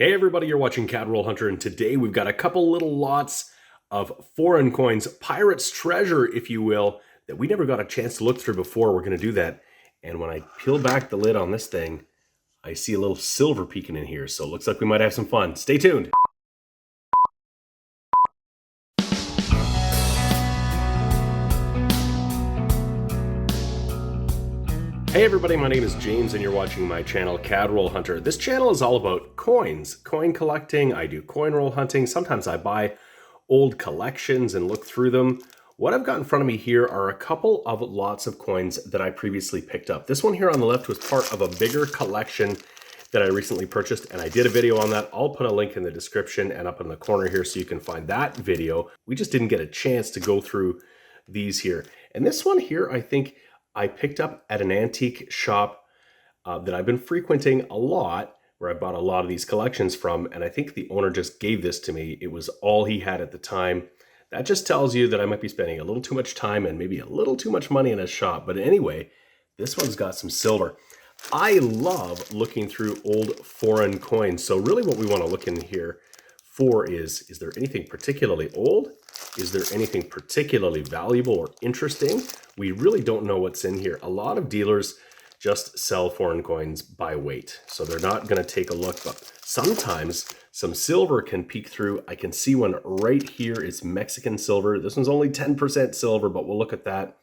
Hey everybody, you're watching Cadroll Hunter, and today we've got a couple little lots of foreign coins, pirate's treasure, if you will, that we never got a chance to look through before. We're going to do that, and when I peel back the lid on this thing, I see a little silver peeking in here, so it looks like we might have some fun. Stay tuned. Hey everybody, my name is James and you're watching my channel Cadroll Hunter. This channel is all about coins, coin collecting. I do coin roll hunting. Sometimes I buy old collections and look through them. What I've got in front of me here are a couple of lots of coins that I previously picked up. This one here on the left was part of a bigger collection that I recently purchased, and I did a video on that. I'll put a link in the description and up in the corner here so you can find that video. We just didn't get a chance to go through these here. And this one here, I think I picked up at an antique shop that I've been frequenting a lot, where I bought a lot of these collections from, and I think the owner just gave this to me. It was all he had at the time. That just tells you that I might be spending a little too much time and maybe a little too much money in a shop. But anyway, this one's got some silver. I love looking through old foreign coins. So really what we want to look in here for is there anything particularly old? Is there anything particularly valuable or interesting? We really don't know what's in here. A lot of dealers just sell foreign coins by weight, so they're not going to take a look, but sometimes some silver can peek through. I can see one right here. It's Mexican silver. This one's only 10% silver, but we'll look at that.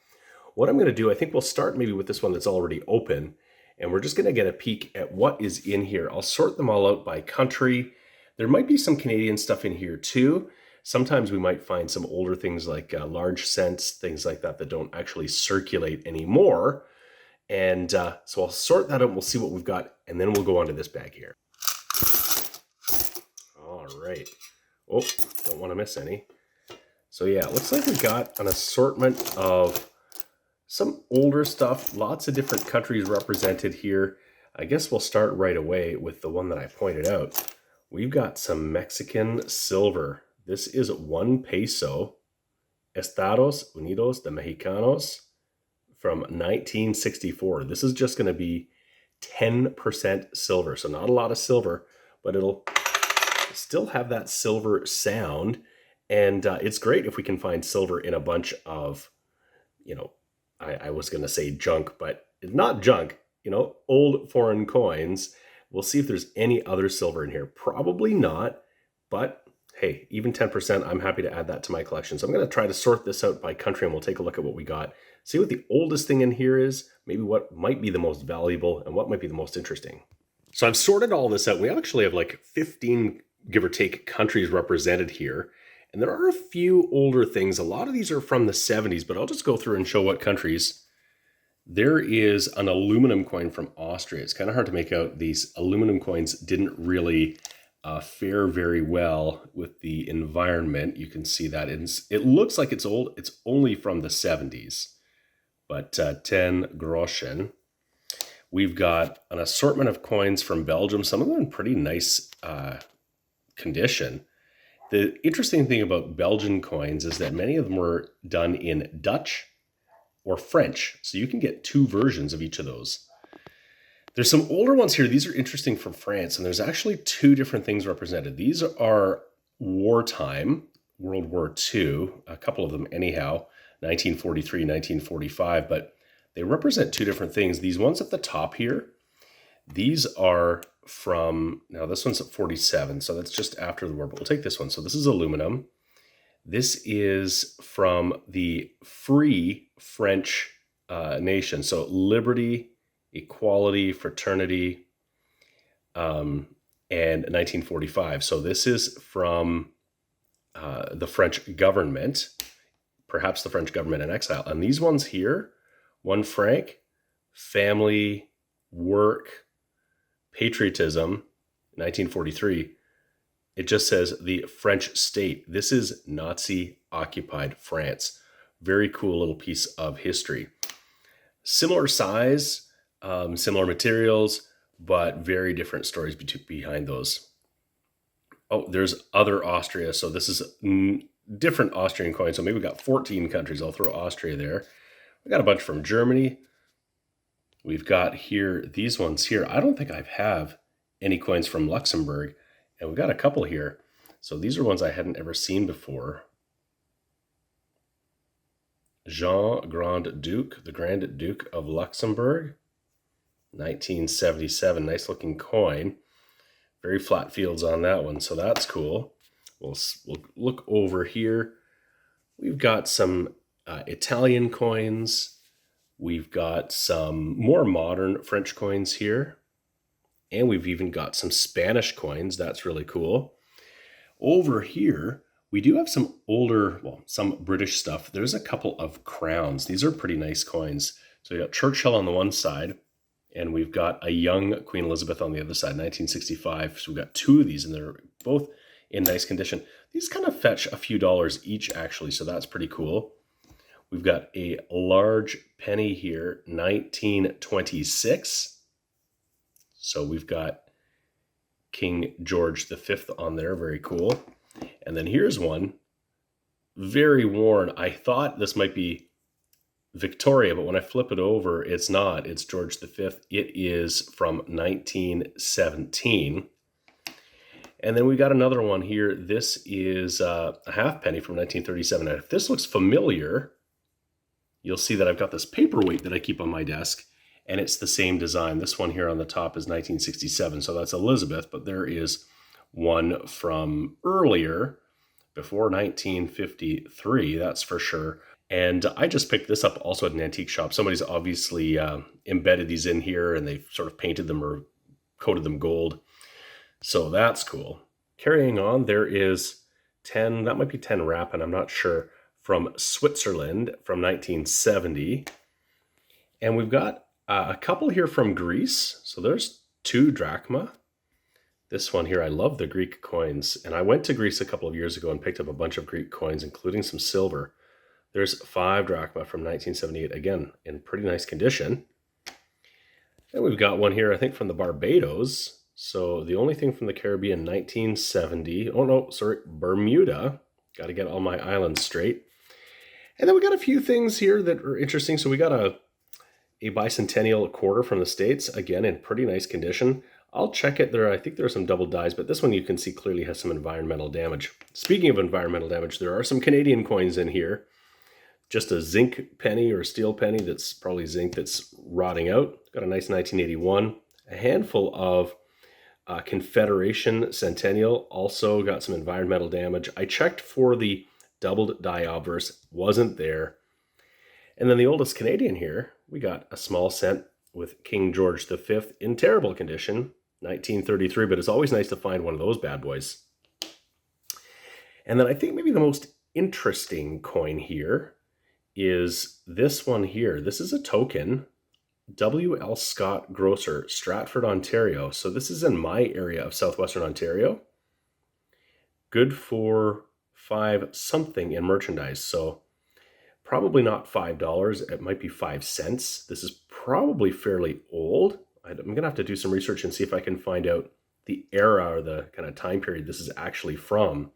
What I'm going to do, I think we'll start maybe with this one that's already open, and we're just going to get a peek at what is in here. I'll sort them all out by country. There might be some Canadian stuff in here too. Sometimes we might find some older things like large cents, things like that that don't actually circulate anymore. And so I'll sort that out, we'll see what we've got, and then we'll go on to this bag here. All right. Oh, don't want to miss any. So yeah, it looks like we've got an assortment of some older stuff, lots of different countries represented here. I guess we'll start right away with the one that I pointed out. We've got some Mexican silver. This is 1 peso, Estados Unidos de Mexicanos, from 1964. This is just going to be 10% silver. So not a lot of silver, but it'll still have that silver sound. And it's great if we can find silver in a bunch of, I was going to say junk, but it's not junk, old foreign coins. We'll see if there's any other silver in here. Probably not, but hey, even 10%, I'm happy to add that to my collection. So I'm going to try to sort this out by country, and we'll take a look at what we got. See what the oldest thing in here is, maybe what might be the most valuable, and what might be the most interesting. So I've sorted all this out. We actually have like 15, give or take, countries represented here. And there are a few older things. A lot of these are from the 70s, but I'll just go through and show what countries. There is an aluminum coin from Austria. It's kind of hard to make out. These aluminum coins didn't really fare very well with the environment. You can see that it looks like it's old. It's only from the 70s, but 10 groschen. We've got an assortment of coins from Belgium, some of them in pretty nice condition. The interesting thing about Belgian coins is that many of them were done in Dutch or French, so you can get two versions of each of those. There's some older ones here. These are interesting from France, and there's actually two different things represented. These are wartime, World War II, a couple of them anyhow, 1943, 1945, but they represent two different things. These ones at the top here, these are from, now this one's at 47, so that's just after the war, but we'll take this one. So this is aluminum. This is from the Free French nation, so liberty, equality, fraternity, and 1945. So this is from the French government, perhaps the French government in exile. And these ones here, 1 franc, family, work, patriotism, 1943. It just says the French state. This is Nazi-occupied France. Very cool little piece of history. Similar size, similar materials, but very different stories behind those. Oh, there's other Austria. So this is different Austrian coins. So maybe we got 14 countries. I'll throw Austria there. We got a bunch from Germany. We've got here, these ones here. I don't think I have any coins from Luxembourg. And we've got a couple here. So these are ones I hadn't ever seen before. Jean Grand Duke, the Grand Duke of Luxembourg, 1977. Nice looking coin. Very flat fields on that one, so that's cool. We'll look over here. We've got some Italian coins. We've got some more modern French coins here. And we've even got some Spanish coins. That's really cool. Over here, we do have some older, well, some British stuff. There's a couple of crowns. These are pretty nice coins. So we got Churchill on the one side, and we've got a young Queen Elizabeth on the other side, 1965. So we've got two of these, and they're both in nice condition. These kind of fetch a few dollars each, actually, so that's pretty cool. We've got a large penny here, 1926. So we've got King George V on there, very cool. And then here's one, very worn. I thought this might be Victoria, but when I flip it over, it's not. It's George V. It is from 1917. And then we got another one here. This is a halfpenny from 1937. And if this looks familiar, you'll see that I've got this paperweight that I keep on my desk, and it's the same design. This one here on the top is 1967, so that's Elizabeth, but there is one from earlier, before 1953, that's for sure. And I just picked this up also at an antique shop. Somebody's obviously embedded these in here, and they've sort of painted them or coated them gold. So that's cool. Carrying on, there is 10, that might be 10 Rappen, I'm not sure, from Switzerland from 1970. And we've got a couple here from Greece. So there's 2 drachma. This one here, I love the Greek coins. And I went to Greece a couple of years ago and picked up a bunch of Greek coins, including some silver. There's 5 drachma from 1978, again, in pretty nice condition. And we've got one here, I think, from the Barbados. So the only thing from the Caribbean, 1970. Oh, no, sorry, Bermuda. Got to get all my islands straight. And then we got a few things here that are interesting. So we got a bicentennial quarter from the States, again, in pretty nice condition. I'll check it there. I think there are some double dies, but this one you can see clearly has some environmental damage. Speaking of environmental damage, there are some Canadian coins in here. Just a zinc penny or steel penny that's probably zinc that's rotting out. Got a nice 1981. A handful of Confederation Centennial, also got some environmental damage. I checked for the doubled die obverse, wasn't there. And then the oldest Canadian here, we got a small cent with King George V in terrible condition, 1933, but it's always nice to find one of those bad boys. And then I think maybe the most interesting coin here is this one here. This is a token, W.L. Scott Grocer, Stratford, Ontario. So this is in my area of southwestern Ontario. Good for 5 something in merchandise. So probably not $5. It might be 5 cents. This is probably fairly old. I'm going to have to do some research and see if I can find out the era or the kind of time period this is actually from.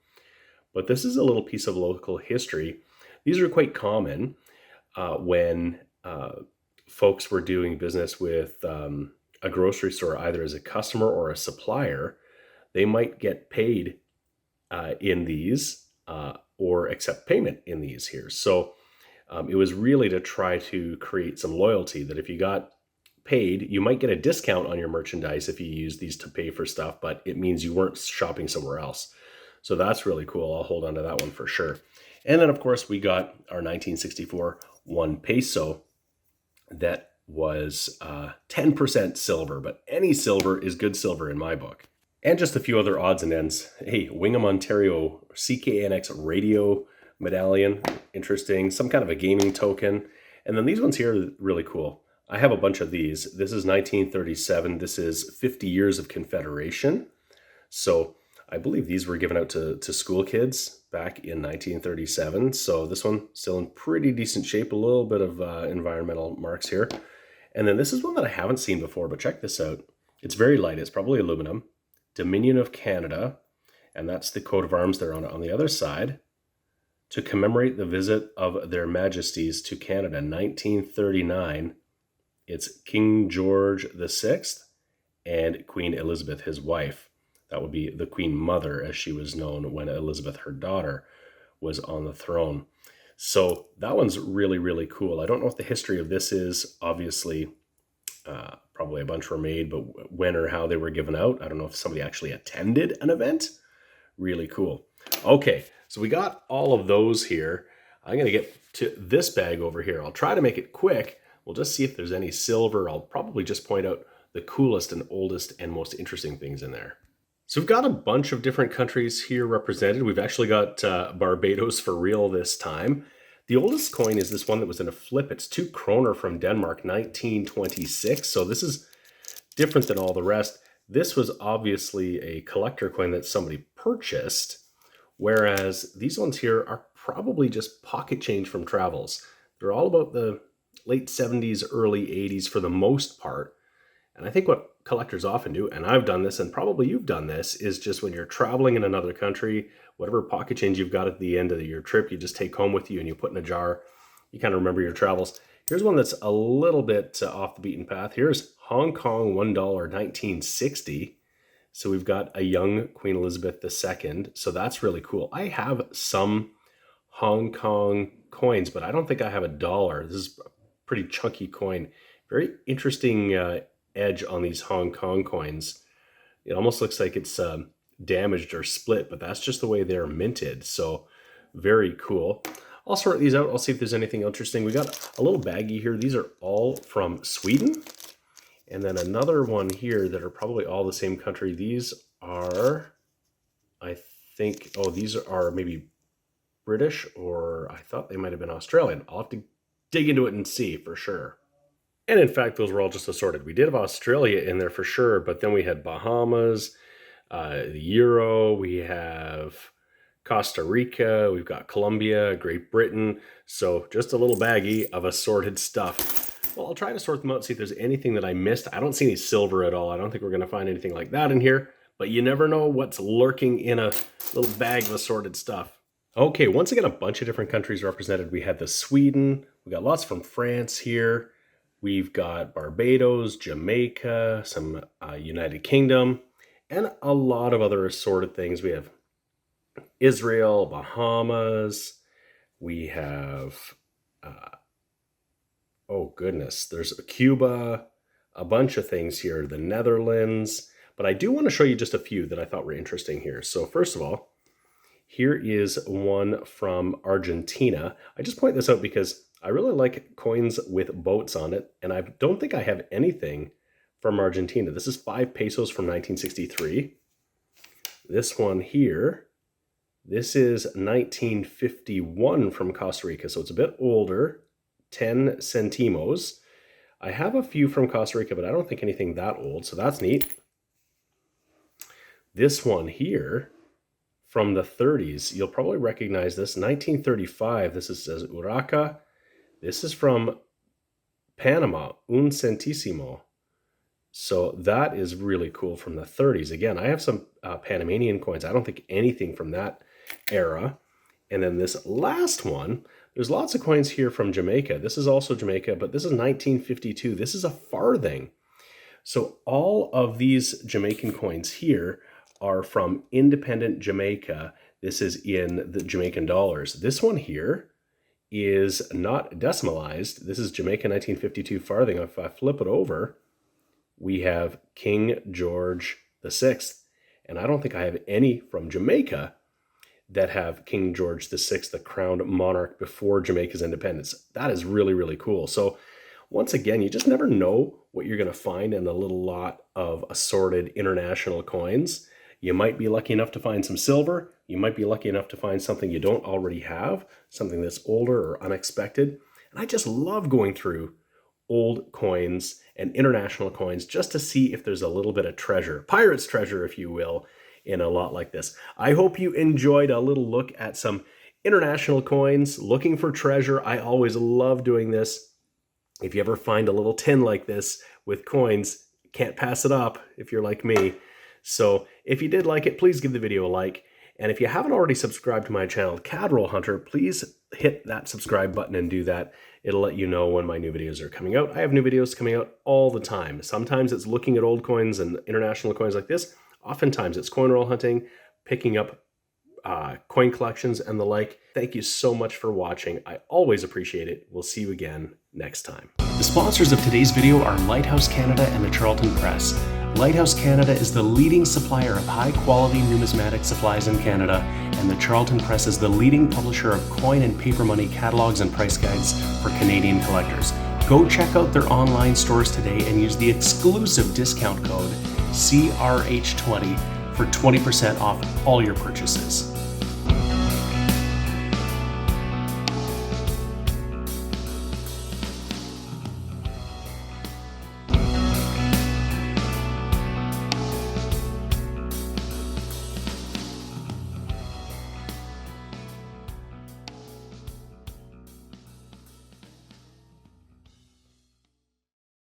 But this is a little piece of local history. These are quite common when folks were doing business with a grocery store, either as a customer or a supplier. They might get paid in these or accept payment in these here. So it was really to try to create some loyalty, that if you got paid, you might get a discount on your merchandise if you use these to pay for stuff, but it means you weren't shopping somewhere else. So that's really cool. I'll hold on to that one for sure. And then, of course, we got our 1964 1 peso that was 10% silver, but any silver is good silver in my book. And just a few other odds and ends. Hey, Wingham, Ontario CKNX radio medallion, interesting. Some kind of a gaming token. And then these ones here are really cool. I have a bunch of these. This is 1937. This is 50 years of Confederation. So I believe these were given out to school kids back in 1937. So this one still in pretty decent shape, a little bit of environmental marks here. And then this is one that I haven't seen before, but check this out. It's very light. It's probably aluminum. Dominion of Canada, and that's the coat of arms there on the other side, to commemorate the visit of their majesties to Canada, 1939. It's King George VI and Queen Elizabeth, his wife. That would be the Queen Mother, as she was known when Elizabeth, her daughter, was on the throne. So that one's really, really cool. I don't know what the history of this is. Obviously, probably a bunch were made, but when or how they were given out, I don't know if somebody actually attended an event. Really cool. Okay, so we got all of those here. I'm going to get to this bag over here. I'll try to make it quick. We'll just see if there's any silver. I'll probably just point out the coolest and oldest and most interesting things in there. So we've got a bunch of different countries here represented. We've actually got Barbados for real this time. The oldest coin is this one that was in a flip. It's 2 kroner from Denmark, 1926. So this is different than all the rest. This was obviously a collector coin that somebody purchased, whereas these ones here are probably just pocket change from travels. They're all about the late 70s, early 80s for the most part. And I think what collectors often do, and I've done this, and probably you've done this, is just when you're traveling in another country, whatever pocket change you've got at the end of your trip, you just take home with you and you put in a jar. You kind of remember your travels. Here's one that's a little bit off the beaten path. Here's Hong Kong $1, 1960. So we've got a young Queen Elizabeth II. So that's really cool. I have some Hong Kong coins, but I don't think I have $1. This is a pretty chunky coin. Very interesting edge on these Hong Kong coins. It almost looks like it's damaged or split, but that's just the way they're minted. So very cool. I'll sort these out. I'll see if there's anything interesting. We got a little baggie here. These are all from Sweden. And then another one here that are probably all the same country. These are, I think, oh, these are maybe British, or I thought they might have been Australian. I'll have to dig into it and see for sure. And in fact, those were all just assorted. We did have Australia in there for sure, but then we had Bahamas, the Euro, we have Costa Rica, we've got Colombia, Great Britain. So just a little baggie of assorted stuff. Well, I'll try to sort them out, see if there's anything that I missed. I don't see any silver at all. I don't think we're going to find anything like that in here, but you never know what's lurking in a little bag of assorted stuff. Okay, once again, a bunch of different countries represented. We had the Sweden, we got lots from France here. We've got Barbados, Jamaica, some United Kingdom, and a lot of other assorted things. We have Israel, Bahamas. We have, oh goodness, there's Cuba, a bunch of things here, the Netherlands. But I do want to show you just a few that I thought were interesting here. So first of all, here is one from Argentina. I just point this out because I really like coins with boats on it, and I don't think I have anything from Argentina. This is 5 pesos from 1963. This one here, this is 1951 from Costa Rica, so it's a bit older, 10 centimos. I have a few from Costa Rica, but I don't think anything that old, so that's neat. This one here, from the 30s, you'll probably recognize this, 1935. This says Uraca. This is from Panama, un centésimo. So that is really cool from the 30s. Again, I have some Panamanian coins. I don't think anything from that era. And then this last one, there's lots of coins here from Jamaica. This is also Jamaica, but this is 1952. This is a farthing. So all of these Jamaican coins here are from independent Jamaica. This is in the Jamaican dollars. This one here is not decimalized. This is Jamaica 1952 farthing. If I flip it over, we have King George VI. And I don't think I have any from Jamaica that have King George VI, the crowned monarch before Jamaica's independence. That is really, really cool. So once again, you just never know what you're going to find in a little lot of assorted international coins. You might be lucky enough to find some silver. You might be lucky enough to find something you don't already have, something that's older or unexpected. And I just love going through old coins and international coins just to see if there's a little bit of treasure, pirate's treasure, if you will, in a lot like this. I hope you enjoyed a little look at some international coins, looking for treasure. I always love doing this. If you ever find a little tin like this with coins, can't pass it up if you're like me. So if you did like it, please give the video a like. And if you haven't already subscribed to my channel, Cadroll Hunter, please hit that subscribe button and do that. It'll let you know when my new videos are coming out. I have new videos coming out all the time. Sometimes it's looking at old coins and international coins like this. Oftentimes it's coin roll hunting, picking up coin collections and the like. Thank you so much for watching. I always appreciate it. We'll see you again next time. The sponsors of today's video are Lighthouse Canada and the Charlton Press. Lighthouse Canada is the leading supplier of high-quality numismatic supplies in Canada, and the Charlton Press is the leading publisher of coin and paper money catalogs and price guides for Canadian collectors. Go check out their online stores today and use the exclusive discount code CRH20 for 20% off all your purchases.